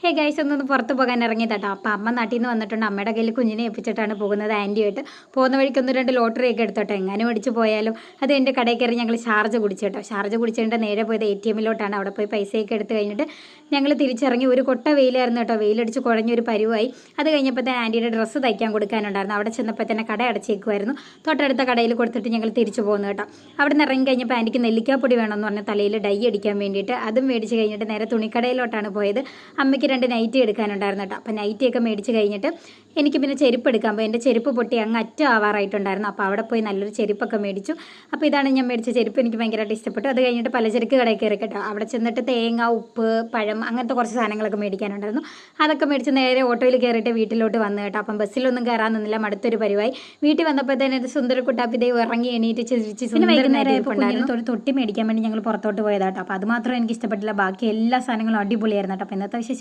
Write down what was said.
Hey guys ഒന്നൊന്ന് പുറത്ത് പോകാൻ ഇറങ്ങിയതാട്ടോ. അപ്പം അമ്മ നാട്ടിൽ നിന്ന് വന്നിട്ടുണ്ട്. അമ്മയുടെ കയ്യിൽ കുഞ്ഞിനെ ഏൽപ്പിച്ചിട്ടാണ് പോകുന്നത് ആൻറ്റിയായിട്ട്. പോകുന്ന വഴിക്ക് 1-2 ലോട്ടറി ഒക്കെ എടുത്തോട്ടോ. എങ്ങനെ മേടിച്ച് പോയാലും അത് എൻ്റെ കടയിൽ കയറി ഞങ്ങൾ ഷാർജ കുടിച്ചു കേട്ടോ. ഷാർജ കുടിച്ചിട്ട് നേരെ പോയത് ATM അവിടെ പോയി പൈസയൊക്കെ എടുത്ത് കഴിഞ്ഞിട്ട് ഞങ്ങൾ തിരിച്ചിറങ്ങി. ഒരു കൊട്ട വെയിലായിരുന്നു കേട്ടോ. വെയിലടിച്ച് കുഴഞ്ഞൊരു പരുവായി. അത് കഴിഞ്ഞപ്പോൾ തന്നെ ആൻറ്റിയുടെ ഡ്രസ്സ് തയ്ക്കാൻ കൊടുക്കാനുണ്ടായിരുന്നു. അവിടെ ചെന്നപ്പോൾ തന്നെ കട അടച്ചേക്കുമായിരുന്നു. തൊട്ടടുത്ത കടയിൽ കൊടുത്തിട്ട് ഞങ്ങൾ തിരിച്ചു പോകുന്നു കേട്ടോ. അവിടെ നിന്ന് ഇറങ്ങി കഴിഞ്ഞപ്പോൾ ആൻറ്റിക്ക് നെല്ലിക്കാപ്പൊടി വേണമെന്ന് പറഞ്ഞ് തലയിൽ ഡൈ അടിക്കാൻ വേണ്ടിയിട്ട് അതും മേടിച്ച് കഴിഞ്ഞിട്ട് നേരെ തുണിക്കടയിലോട്ടാണ് പോയത്. അമ്മയ്ക്ക് 2 നൈറ്റി എടുക്കാനുണ്ടായിരുന്നു കേട്ടോ. അപ്പോൾ നൈറ്റിയൊക്കെ മേടിച്ച് കഴിഞ്ഞിട്ട് എനിക്ക് പിന്നെ ചെരുപ്പ് എടുക്കാൻ പോയി. എൻ്റെ ചെരുപ്പ് പൊട്ടി അങ്ങ് അറ്റം ആവാറായിട്ടുണ്ടായിരുന്നു. അപ്പോൾ അവിടെ പോയി നല്ലൊരു ചെരുപ്പൊക്കെ മേടിച്ചു. അപ്പോൾ ഇതാണ് ഞാൻ മേടിച്ച ചെരുപ്പ്. എനിക്ക് ഭയങ്കരമായിട്ട് ഇഷ്ടപ്പെട്ടു. അത് കഴിഞ്ഞിട്ട് പലചരക്ക് കടയിൽ കയറി കേട്ടോ. അവിടെ ചെന്നിട്ട് തേങ്ങ, ഉപ്പ്, പഴം അങ്ങനത്തെ കുറച്ച് സാധനങ്ങളൊക്കെ മേടിക്കാനുണ്ടായിരുന്നു. അതൊക്കെ മേടിച്ച് നേരെ ഓട്ടോയിൽ കയറിയിട്ട് വീട്ടിലോട്ട് വന്നു കേട്ടോ. അപ്പം ബസ്സിലൊന്നും കയറാൻ നിന്നില്ല, മടുത്തൊരു പരിവായി. വീട്ടിൽ വന്നപ്പോൾ തന്നെ ഒരു സുന്ദര കുട്ടാപ്പിതേ ഇറങ്ങി എണീറ്റ് ചിരിച്ച് ഒരു തൊട്ടി മേടിക്കാൻ വേണ്ടി ഞങ്ങൾ പുറത്തോട്ട് പോയതാട്ടോ. അപ്പോൾ അത് മാത്രം എനിക്ക് ഇഷ്ടപ്പെട്ടില്ല. ബാക്കി എല്ലാ സാധനങ്ങളും അടിപൊളിയായിരുന്നു കേട്ടോ. അപ്പോൾ ഇന്നത്തെ വിശേഷം